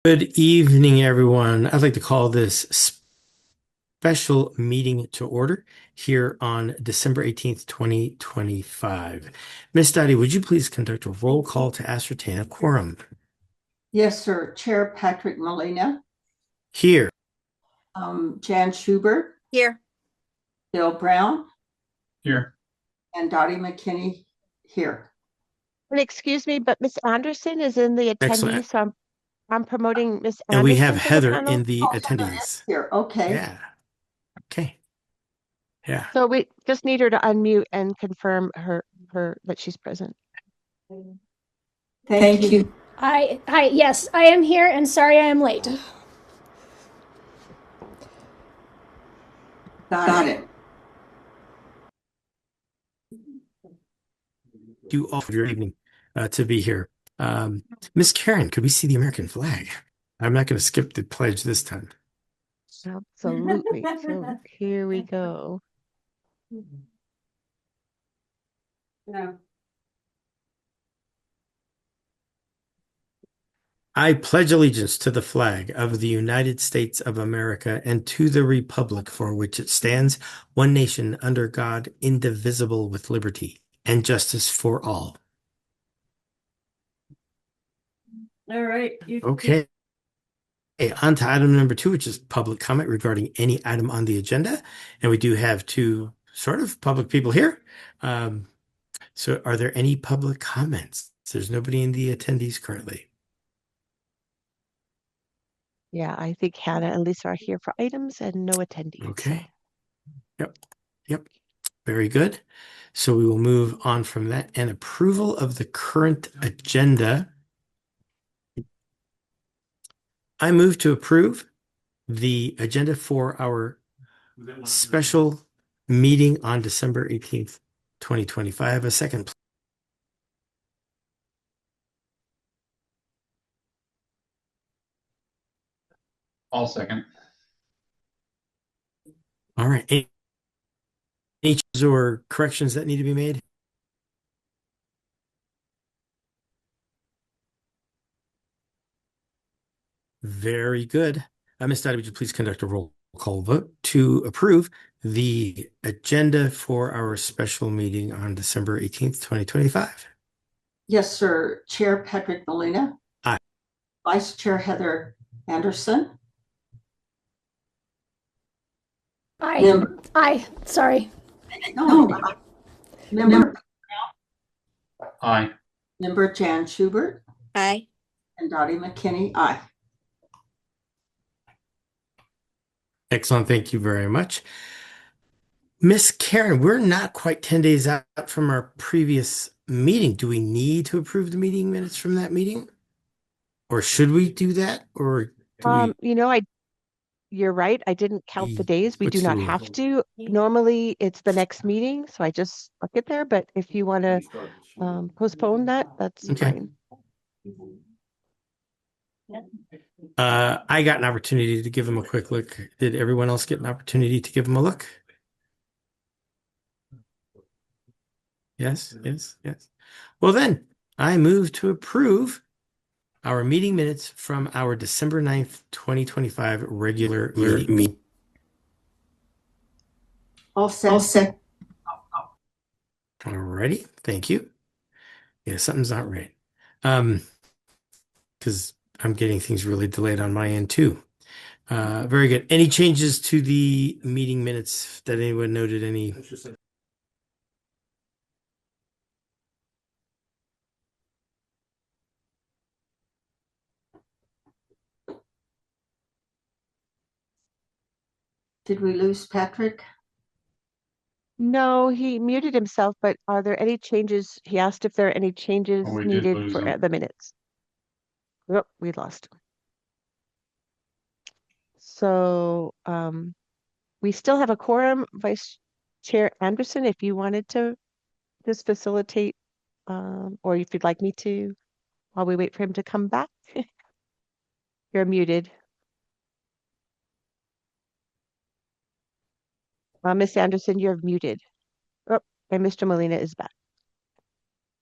Good evening, everyone. I'd like to call this special meeting to order here on December 18th, 2025. Ms. Dottie, would you please conduct a roll call to ascertain a quorum? Yes, sir. Chair Patrick Molina, Here. Jan Schubert, Here. Bill Brown, Here. and Dottie McKinney here. And excuse me, but Miss Anderson is in the Excellent. attendees, so I'm promoting Miss And we have Anderson to the Heather panel. in the attendees. Here, okay. Yeah. Okay. Yeah. So we just need her to unmute and confirm her that she's present. Thank you. Hi, yes, I am here and sorry I am late. Got it. You all for your evening to be here. Miss Karen, could we see the American flag? I'm not going to skip the pledge this time. Absolutely. So here we go. No. I pledge allegiance to the flag of the United States of America and to the republic for which it stands, one nation under God, indivisible with liberty and justice for all. All right. Okay. On to item number 2, which is public comment regarding any item on the agenda. And we do have two sort of public people here. So are there any public comments? There's nobody in the attendees currently. Yeah, I think Hannah and Lisa are here for items and no attendees. Okay. Yep. Very good. So we will move on from that and approval of the current agenda. I move to approve the agenda for our special meeting on December 18th, 2025. A second. I'll second. All right. Any changes or corrections that need to be made? Very good. Ms. Dottie, would you please conduct a roll call vote to approve the agenda for our special meeting on December 18th, 2025? Yes, sir. Chair Patrick Molina. Aye. Vice Chair Heather Anderson. Aye, sorry. No. Member Aye. Member Jan Schubert Aye. and Dottie McKinney. Aye. Excellent. Thank you very much. Miss Karen, we're not quite 10 days out from our previous meeting. Do we need to approve the meeting minutes from that meeting? Or should we do that? Or do You're right. I didn't count the days. We What's do the not rule? have to. Normally it's the next meeting, so I just look it there. But if you want to postpone that, that's Okay. fine. I got an opportunity to give them a quick look. Did everyone else get an opportunity to give them a look? Yes. Well then, I move to approve our meeting minutes from our December 9th, 2025 regular meeting. All set. Alrighty, thank you. Yeah, something's not right. Because I'm getting things really delayed on my end too. Very good. Any changes to the meeting minutes that anyone noted? Any? Did we lose Patrick? No, he muted himself, but are there any changes? He asked if there are any changes Oh, we did needed lose for him. the minutes. Oh, we lost him. So we still have a quorum, Vice Chair Anderson, if you wanted to just facilitate, or if you'd like me to, while we wait for him to come back. You're muted. Miss Anderson, you're muted. Oh, and Mr. Molina is back.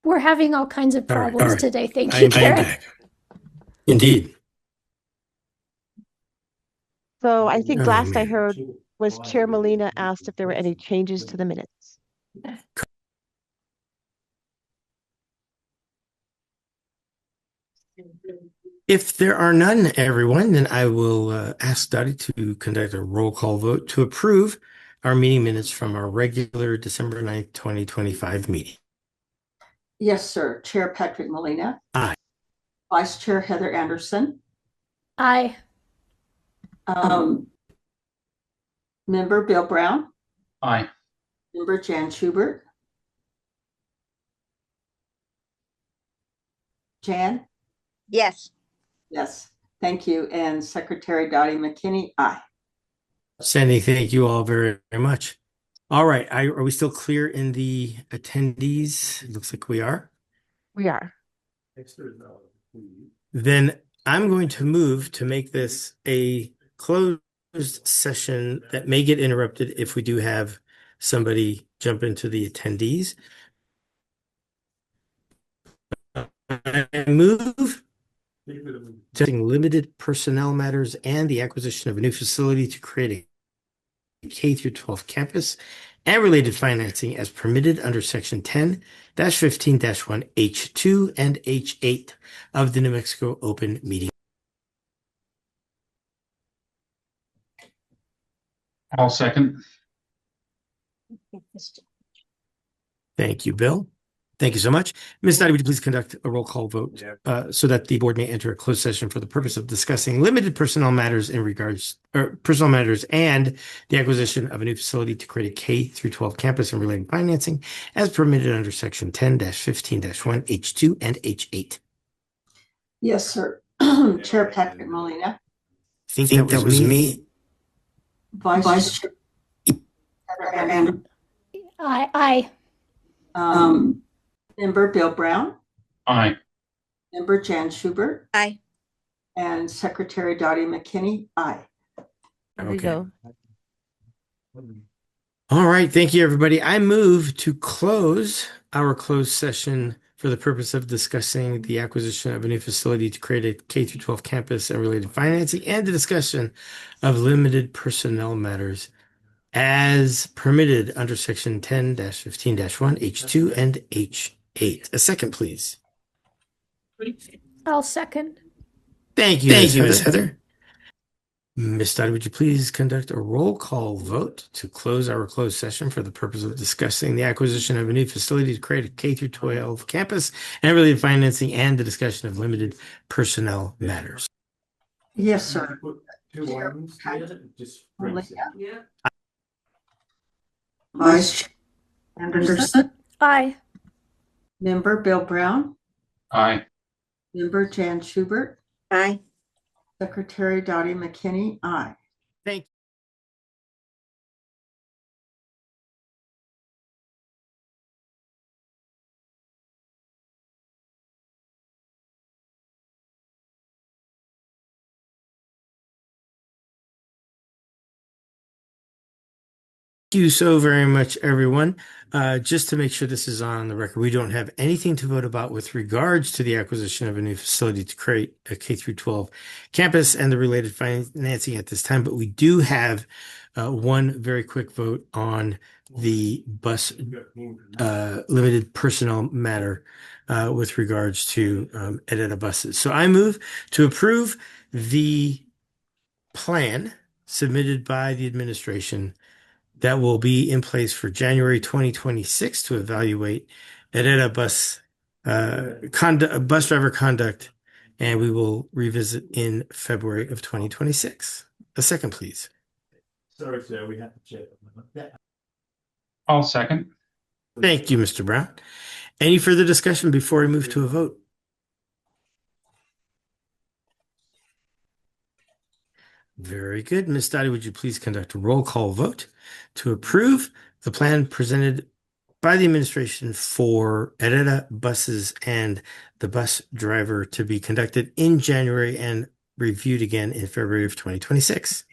We're having all kinds of All right, problems all right. today. Thank I you, am Karen. back. Indeed. So I think Oh, last I man. heard was Chair Molina asked if there were any changes to the minutes. If there are none, everyone, then I will ask Dottie to conduct a roll call vote to approve our meeting minutes from our regular December 9th, 2025 meeting. Yes, sir. Chair Patrick Molina. Aye. Vice Chair Heather Anderson. Aye. Member Bill Brown. Aye. Member Jan Schubert. Jan? Yes. Yes. Thank you. And Secretary Dottie McKinney. Aye. Sandy, thank you all very, very much. All right. Are we still clear in the attendees? It looks like we are. We are. Then I'm going to move to make this a closed session that may get interrupted if we do have somebody jump into the attendees. I move to limited personnel matters and the acquisition of a new facility to create a K through 12 campus and related financing as permitted under Section 10-15-1 H2 and H8 of the New Mexico Open Meeting. I'll second. Thank you, Bill. Thank you so much. Ms. Dottie, would you please conduct a roll call vote so that the board may enter a closed session for the purpose of discussing limited personnel matters in regards or personal matters and the acquisition of a new facility to create a K through 12 campus and related financing as permitted under Section 10-15-1 H2 and H8. Yes, sir. Chair Patrick Molina. I think that was me. Vice Chair Heather Anderson. Aye. Member Bill Brown. Aye. Member Jan Schubert. Aye. And Secretary Dottie McKinney. Aye. There we go. All right. Thank you, everybody. I move to close our closed session for the purpose of discussing the acquisition of a new facility to create a K through 12 campus and related financing and the discussion of limited personnel matters as permitted under Section 10-15-1 H2 and H8. A second, please. I'll second. Thank you, Ms. Heather. Ms. Dottie, would you please conduct a roll call vote to close our closed session for the purpose of discussing the acquisition of a new facility to create a K through 12 campus and related financing and the discussion of limited personnel matters? Yes, sir. Vice Chair Anderson. Aye. Member Bill Brown. Aye. Member Jan Schubert. Aye. Secretary Dottie McKinney. Aye. Thank you so very much, everyone. Just to make sure this is on the record, we don't have anything to vote about with regards to the acquisition of a new facility to create a K through 12 campus and the related financing at this time, but we do have one very quick vote on the bus limited personnel matter with regards to Edita buses. So I move to approve the plan submitted by the administration that will be in place for January 2026 to evaluate Edita bus bus driver conduct, and we will revisit in February of 2026. A second, please. Sorry, sir, we have to check. I'll second. Thank you, Mr. Brown. Any further discussion before we move to a vote? Very good. Ms. Dottie, would you please conduct a roll call vote to approve the plan presented by the administration for Edita buses and the bus driver to be conducted in January and reviewed again in February of 2026?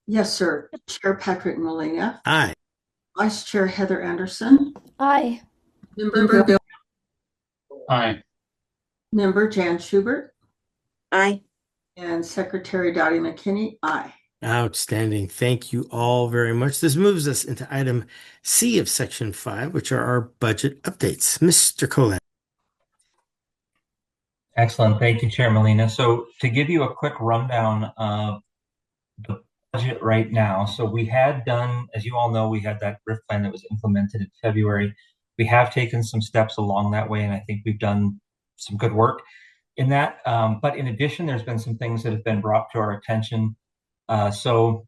Yes, sir. Chair Patrick Molina. Aye. Vice Chair Heather Anderson. Aye. Member Bill. Aye. Member Jan Schubert. Aye. And Secretary Dottie McKinney. Aye. Outstanding. Thank you all very much. This moves us into item C of section 5, which are our budget updates. Mr. Colette. Excellent. Thank you, Chair Molina. So to give you a quick rundown of the budget right now. So we had done, as you all know, we had that RIF plan that was implemented in February. We have taken some steps along that way, and I think we've done some good work in that. But in addition, there's been some things that have been brought to our attention. So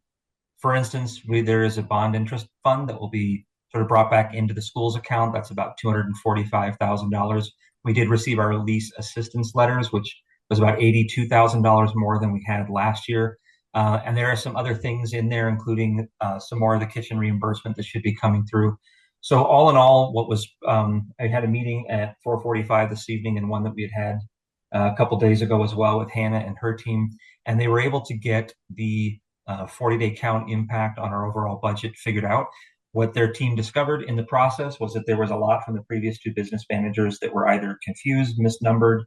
for instance, there is a bond interest fund that will be sort of brought back into the school's account. That's about $245,000. We did receive our lease assistance letters, which was about $82,000 more than we had last year. And there are some other things in there, including some more of the kitchen reimbursement that should be coming through. So all in all, I had a meeting at 4:45 this evening, and one that we had a couple days ago as well with Hannah and her team, and they were able to get the 40-day count impact on our overall budget figured out. What their team discovered in the process was that there was a lot from the previous two business managers that were either confused, misnumbered,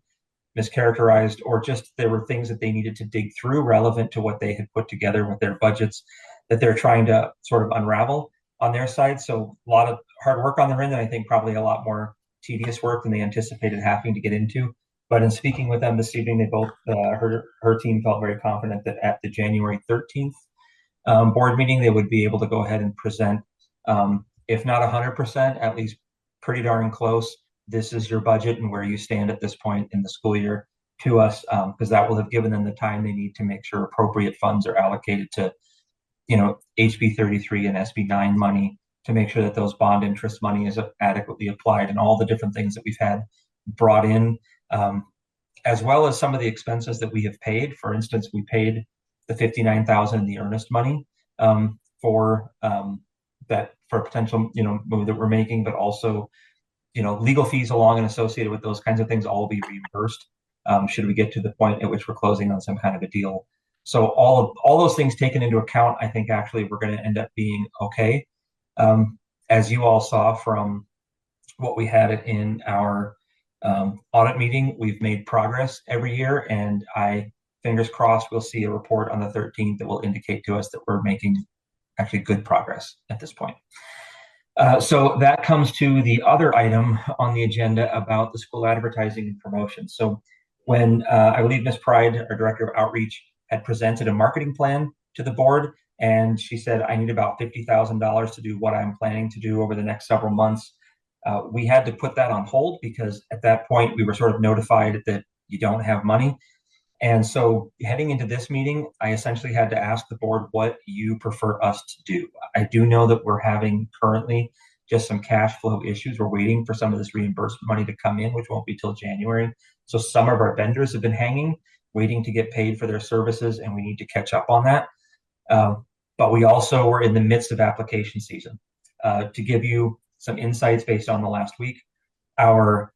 mischaracterized, or just there were things that they needed to dig through relevant to what they had put together with their budgets that they're trying to sort of unravel on their side. So a lot of hard work on their end, and I think probably a lot more tedious work than they anticipated having to get into. But in speaking with them this evening, they both, her team felt very confident that at the January 13th board meeting, they would be able to go ahead and present, if not 100%, at least pretty darn close. This is your budget and where you stand at this point in the school year to us, because that will have given them the time they need to make sure appropriate funds are allocated to, HB 33 and SB 9 money, to make sure that those bond interest money is adequately applied, and all the different things that we've had brought in, as well as some of the expenses that we have paid. For instance, we paid the $59,000 in the earnest money for a potential move that we're making, but also legal fees along and associated with those kinds of things all will be reimbursed should we get to the point at which we're closing on some kind of a deal. So all those things taken into account, I think actually we're going to end up being okay. As you all saw from what we had in our audit meeting, we've made progress every year, and fingers crossed, we'll see a report on the 13th that will indicate to us that we're making actually good progress at this point. So that comes to the other item on the agenda about the school advertising and promotion. So when I believe Ms. Pride, our Director of Outreach, had presented a marketing plan to the board, and she said, I need about $50,000 to do what I'm planning to do over the next several months. We had to put that on hold because at that point we were sort of notified that you don't have money. And so heading into this meeting, I essentially had to ask the board what you prefer us to do. I do know that we're having currently just some cash flow issues. We're waiting for some of this reimbursement money to come in, which won't be till January. So some of our vendors have been hanging, waiting to get paid for their services, and we need to catch up on that. But we also were in the midst of application season. To give you some insights based on the last week, our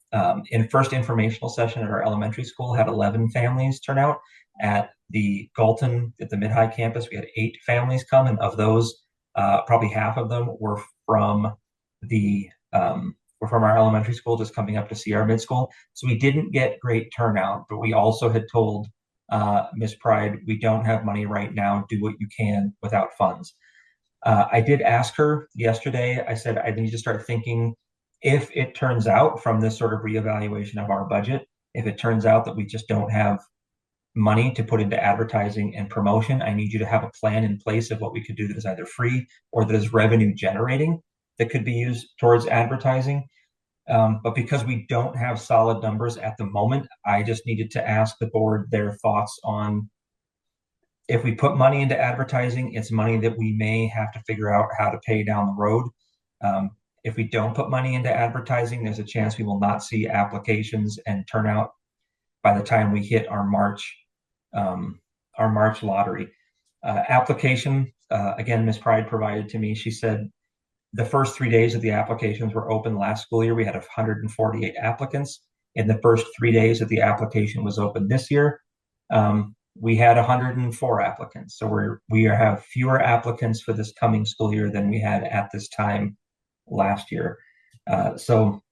first informational session at our elementary school had 11 families turn out. At the Galton, at the Mid-High campus, we had 8 families come, and of those, probably half of them were from our elementary school, just coming up to see our mid school. So we didn't get great turnout, but we also had told Ms. Pride, we don't have money right now, do what you can without funds. I did ask her yesterday, I said, I need to start thinking, if it turns out from this sort of reevaluation of our budget, if it turns out that we just don't have money to put into advertising and promotion, I need you to have a plan in place of what we could do that is either free or that is revenue generating that could be used towards advertising. But because we don't have solid numbers at the moment, I just needed to ask the board their thoughts on, if we put money into advertising, it's money that we may have to figure out how to pay down the road. If we don't put money into advertising, there's a chance we will not see applications and turnout by the time we hit our March lottery. Application, again, Ms. Pride provided to me, she said the first 3 days of the applications were open last school year. We had 148 applicants. In the first 3 days that the application was open this year, we had 104 applicants. So we have fewer applicants for this coming school year than we had at this time last year. So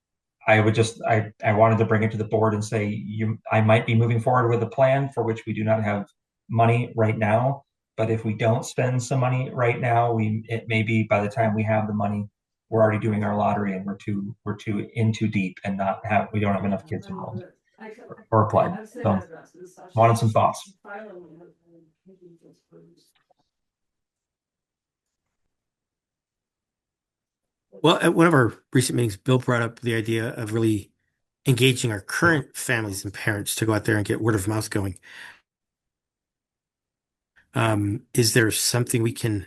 I wanted to bring it to the board and say, I might be moving forward with a plan for which we do not have money right now. But if we don't spend some money right now, it may be by the time we have the money, we're already doing our lottery and we're in too deep and not have we don't have enough kids enrolled or applied. So wanted some thoughts. Well, at one of our recent meetings, Bill brought up the idea of really engaging our current families and parents to go out there and get word of mouth going. Is there something we can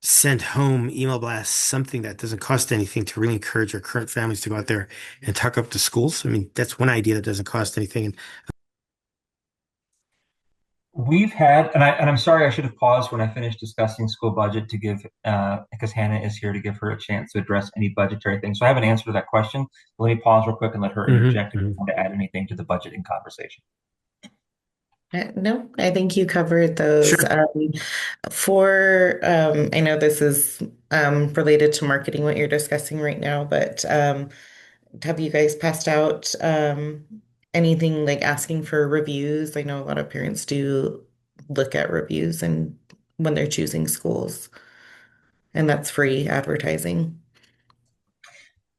send home, email blasts, something that doesn't cost anything to really encourage our current families to go out there and talk up to schools? I mean, that's one idea that doesn't cost anything. And We've had, and I'm sorry, I should have paused when I finished discussing school budget to give, because Hannah is here to give her a chance to address any budgetary things. So I have an answer to that question. Let me pause real quick and let her interject if you want to add anything to the budgeting conversation. No, I think you covered those. Sure. I know this is related to marketing, what you're discussing right now, but have you guys passed out anything like asking for reviews? I know a lot of parents do look at reviews and when they're choosing schools, and that's free advertising.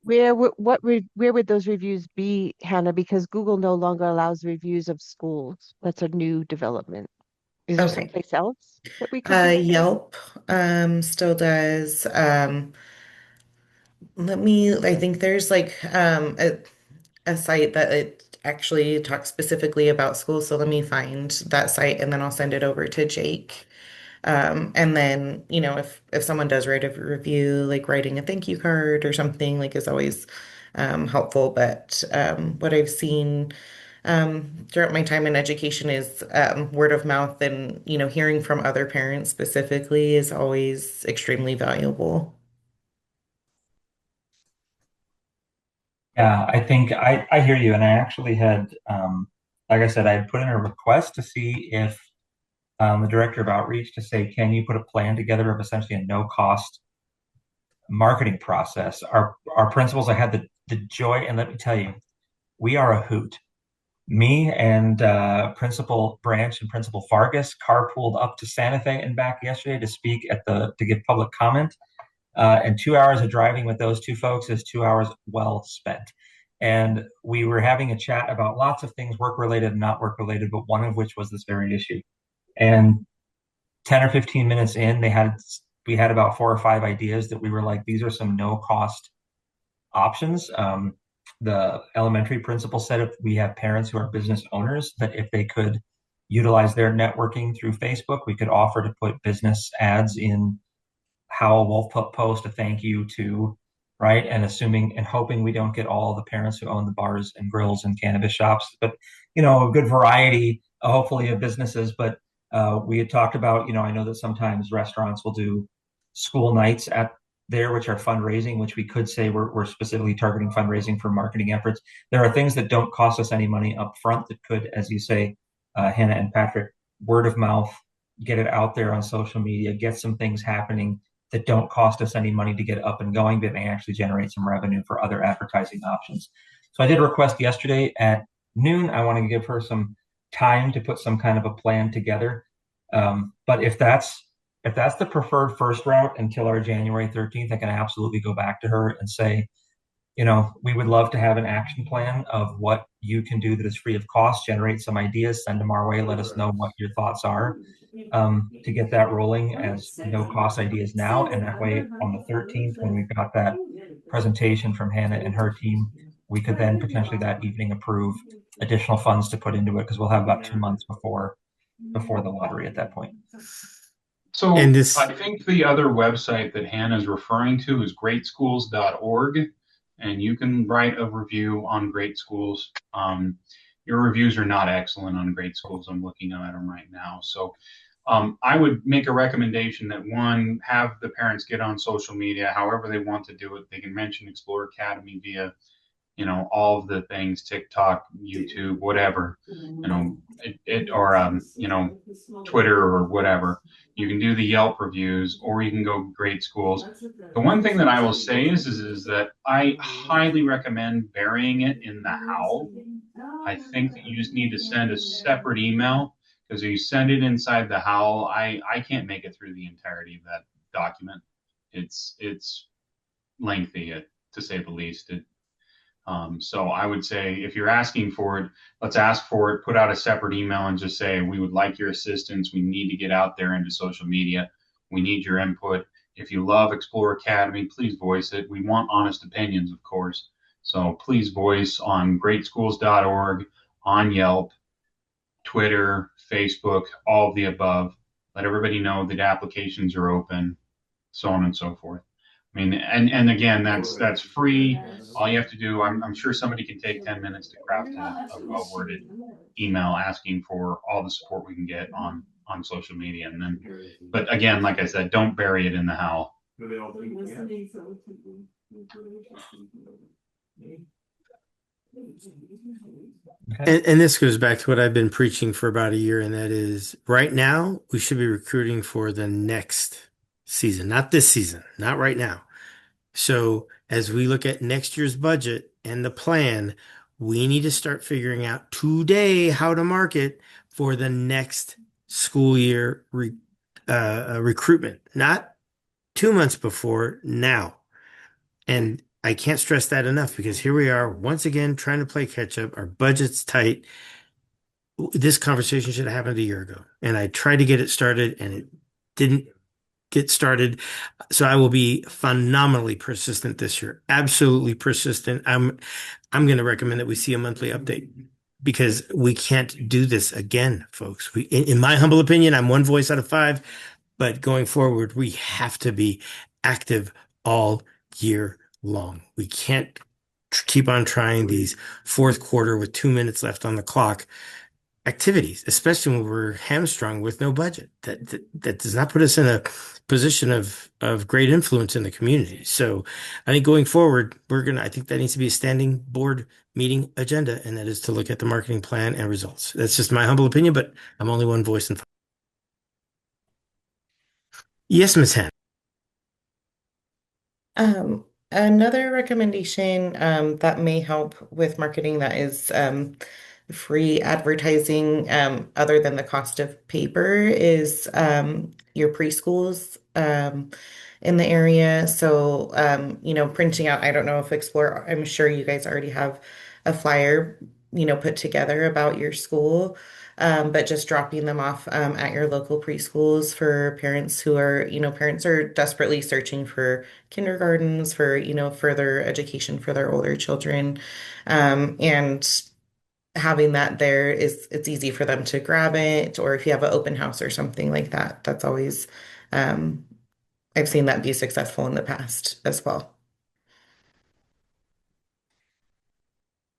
Where would those reviews be, Hannah? Because Google no longer allows reviews of schools. That's a new development. Is there Okay. someplace else that we could do? Yelp still does. I think there's like a site that it actually talks specifically about schools. So let me find that site and then I'll send it over to Jake. And then, if someone does write a review, like writing a thank you card or something, like is always helpful. But what I've seen throughout my time in education is word of mouth and, hearing from other parents specifically is always extremely valuable. Yeah, I think I hear you. And I actually had, like I said, I had put in a request to see if the director of outreach to say, can you put a plan together of essentially a no cost marketing process? Our principals, I had the joy, and let me tell you, we are a hoot. Me and Principal Branch and Principal Fargus carpooled up to Santa Fe and back yesterday to speak to give public comment. And 2 hours of driving with those two folks is 2 hours well spent. And we were having a chat about lots of things, work related and not work related, but one of which was this very issue. And 10 or 15 minutes in, we had about 4 or 5 ideas that we were like, these are some no cost options. The elementary principal said if we have parents who are business owners, that if they could utilize their networking through Facebook, we could offer to put business ads in Howell Wolf post a thank you to, right? And assuming and hoping we don't get all the parents who own the bars and grills and cannabis shops, but a good variety, hopefully, of businesses. But we had talked about, I know that sometimes restaurants will do school nights at there, which are fundraising, which we could say we're specifically targeting fundraising for marketing efforts. There are things that don't cost us any money up front that could, as you say, Hannah and Patrick, word of mouth, get it out there on social media, get some things happening that don't cost us any money to get up and going, but may actually generate some revenue for other advertising options. So I did request yesterday at noon. I want to give her some time to put some kind of a plan together. But if that's the preferred first route until our January 13th, I can absolutely go back to her and say, we would love to have an action plan of what you can do that is free of cost, generate some ideas, send them our way, let us know what your thoughts are, to get that rolling as no cost ideas now. And that way on the 13th, when we've got that presentation from Hannah and her team, we could then potentially that evening approve additional funds to put into it because we'll have about 2 months before the lottery at that point. So And this, I think the other website that Hannah is referring to is greatschools.org, and you can write a review on Great Schools. Your reviews are not excellent on Great Schools. I'm looking at them right now. So I would make a recommendation that one, have the parents get on social media, however they want to do it. They can mention Explore Academy via all of the things, TikTok, YouTube, whatever, or Twitter or whatever. You can do the Yelp reviews, or you can go Great Schools. The one thing that I will say is that I highly recommend burying it in the Howl. I think that you just need to send a separate email, Because if you send it inside the howl, I can't make it through the entirety of that document. It's lengthy, to say the least. So I would say if you're asking for it, let's ask for it, put out a separate email and just say, we would like your assistance. We need to get out there into social media. We need your input. If you love Explore Academy, please voice it. We want honest opinions, of course. So please voice on greatschools.org, on Yelp, Twitter, Facebook, all of the above. Let everybody know that applications are open, so on and so forth. I mean, and again, that's free. All you have to do, I'm sure somebody can take 10 minutes to craft a well-worded email asking for all the support we can get on social media. And then, but again, like I said, don't bury it in the howl. And this goes back to what I've been preaching for about a year, and that is right now we should be recruiting for the next season, not this season, not right now. So as we look at next year's budget and the plan, we need to start figuring out today how to market for the next school year recruitment, not 2 months before, now. And I can't stress that enough because here we are once again trying to play catch up. Our budget's tight. This conversation should have happened a year ago, and I tried to get it started and it didn't get started. So I will be phenomenally persistent this year. Absolutely persistent. I'm going to recommend that we see a monthly update because we can't do this again, folks. In my humble opinion, I'm one voice out of five, but going forward, we have to be active all year long. We can't keep on trying these fourth quarter with 2 minutes left on the clock activities, especially when we're hamstrung with no budget. That does not put us in a position of great influence in the community. So I think going forward, I think that needs to be a standing board meeting agenda, and that is to look at the marketing plan and results. That's just my humble opinion, but I'm only one voice in five. Yes, Ms. Hen. Another recommendation that may help with marketing that is free advertising other than the cost of paper is your preschools in the area. So, printing out, I don't know if Explore, I'm sure you guys already have a flyer, put together about your school. But just dropping them off at your local preschools for parents who are, parents are desperately searching for kindergartens for, further education for their older children. And having that there it's easy for them to grab it, or if you have an open house or something like that, that's always, um, I've seen that be successful in the past as well.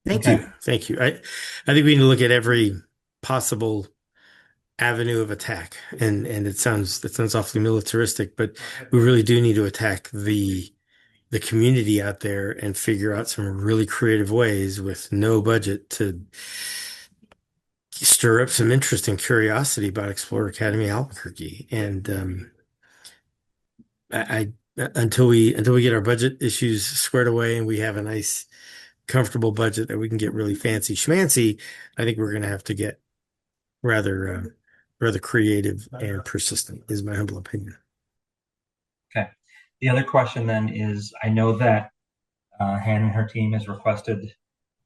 Thank Okay. you. Thank you. I think we need to look at every possible avenue of attack. And that sounds awfully militaristic, but we really do need to attack the community out there and figure out some really creative ways with no budget to stir up some interest and curiosity about Explorer Academy Albuquerque. And until we get our budget issues squared away and we have a nice, comfortable budget that we can get really fancy schmancy, I think we're going to have to get rather creative and persistent, is my humble opinion. Okay. The other question then is, I know that Hannah and her team has requested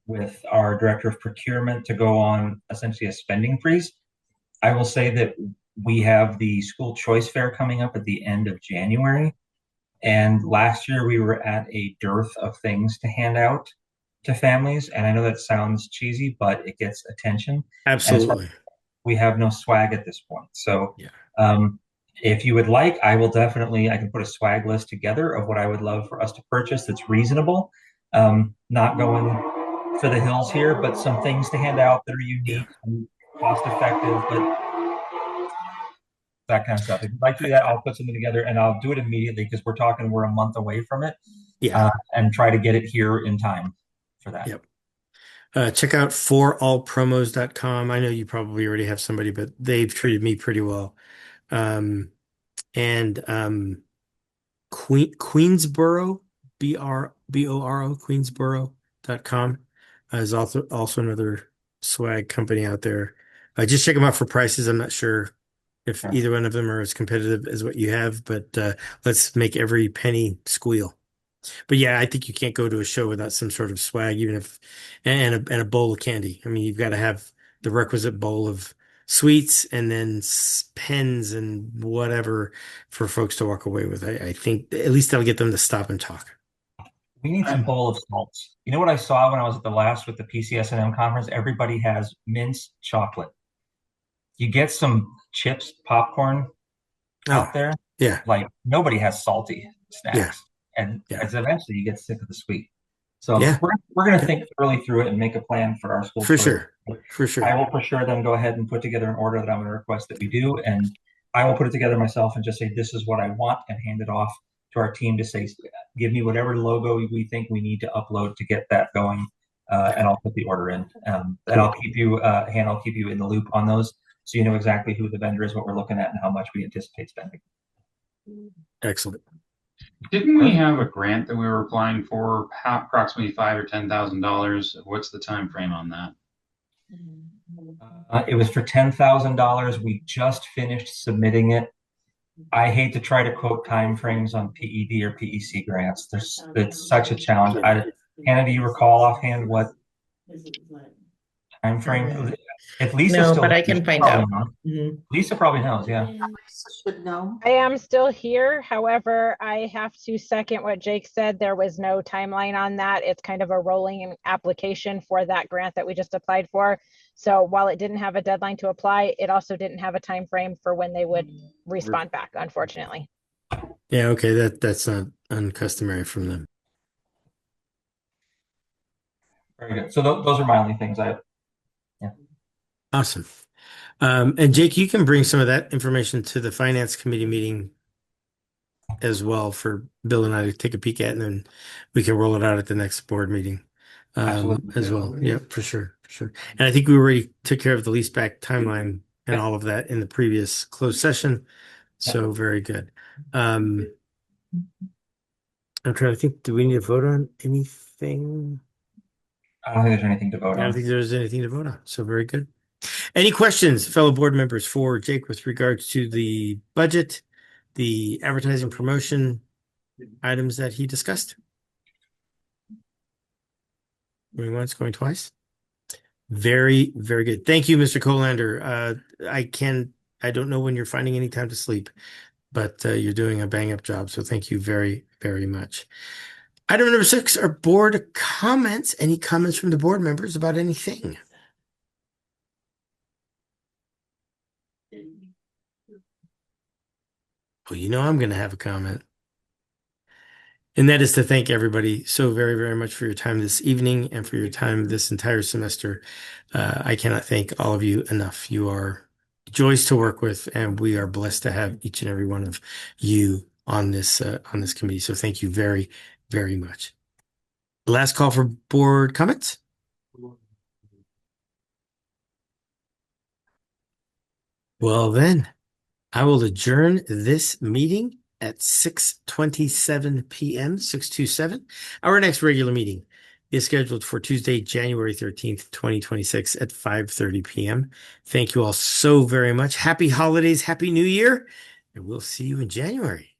with our director of procurement to go on essentially a spending freeze. I will say that we have the school choice fair coming up at the end of January. And last year we were at a dearth of things to hand out to families. And I know that sounds cheesy, but it gets attention. Absolutely. We have no swag at this point. So Yeah. if you would like, I can put a swag list together of what I would love for us to purchase that's reasonable. Not going for the hills here, but some things to hand out that are unique and cost effective, but that kind of stuff. If you'd like to do that, I'll put something together and I'll do it immediately because we're a month away from it. Yeah. And try to get it here in time for that. Yep. Check out forallpromos.com. I know you probably already have somebody, but they've treated me pretty well. And Queensboro, Boro, Queensboro.com is also another swag company out there. Just check them out for prices. I'm not sure if Sure. either one of them are as competitive as what you have, but let's make every penny squeal. But yeah, I think you can't go to a show without some sort of swag, even if and a bowl of candy. I mean, you've got to have the requisite bowl of sweets and then pens and whatever for folks to walk away with. I think at least that'll get them to stop and talk. We need some bowl of salts. You know what I saw when I was at the last with the PCSNM conference? Everybody has mince chocolate. You get some chips, popcorn Oh, out there, yeah, like nobody has salty yeah, snacks. And yeah, as eventually you get sick of the sweet. So yeah, we're going to yeah, think thoroughly through it and make a plan for our school for choice. sure, for I sure. will for sure then go ahead and put together an order that I'm going to request that we do. And I will put it together myself and just say, this is what I want and hand it off to our team to say, give me whatever logo we think we need to upload to get that going. And I'll put the order in. And I'll Cool. keep you, Han, I'll keep you in the loop on those so you know exactly who the vendor is, what we're looking at, and how much we anticipate spending. Excellent. Didn't we have a grant that we were applying for, approximately $5,000 or $10,000? What's the time frame on that? It was for $10,000. We just finished submitting it. I hate to try to quote timeframes on PED or PEC grants. It's such a challenge. Hannah, do you recall offhand what timeframe? If Lisa No, still but I knows, can find probably out. not. Mhm. Lisa probably knows, yeah. Lisa should know. I am still here. However, I have to second what Jake said. There was no timeline on that. It's kind of a rolling application for that grant that we just applied for. So while it didn't have a deadline to apply, it also didn't have a time frame for when they would respond back, unfortunately. Yeah, okay, that's not uncustomary from them. Very good. So those are my only things. Yeah. Awesome. And Jake, you can bring some of that information to the finance committee meeting as well for Bill and I to take a peek at, and then we can roll it out at the next board meeting Absolutely. as well. Yeah, for sure, for sure. And I think we already took care of the lease back timeline and Yeah. all of that in the previous closed session. So very good. I'm trying to think, do we need to vote on anything? I don't think there's anything to vote I don't on. think there's anything to vote on. So very good. Any questions, fellow board members, for Jake with regards to the budget, the advertising promotion items that he discussed? Going once, going twice. Very, very good. Thank you, Mr. Colander. I don't know when you're finding any time to sleep, but you're doing a bang up job. So thank you very, very much. Item number 6 are board comments. Any comments from the board members about anything? Well, you know I'm going to have a comment. And that is to thank everybody so very, very much for your time this evening and for your time this entire semester. I cannot thank all of you enough. You are joys to work with, and we are blessed to have each and every one of you on this committee. So thank you very, very much. Last call for board comments. Well, then I will adjourn this meeting at 6:27 p.m., 6:27. Our next regular meeting is scheduled for Tuesday, January 13th, 2026 at 5:30 p.m. Thank you all so very much. Happy holidays, happy new year, and we'll see you in January.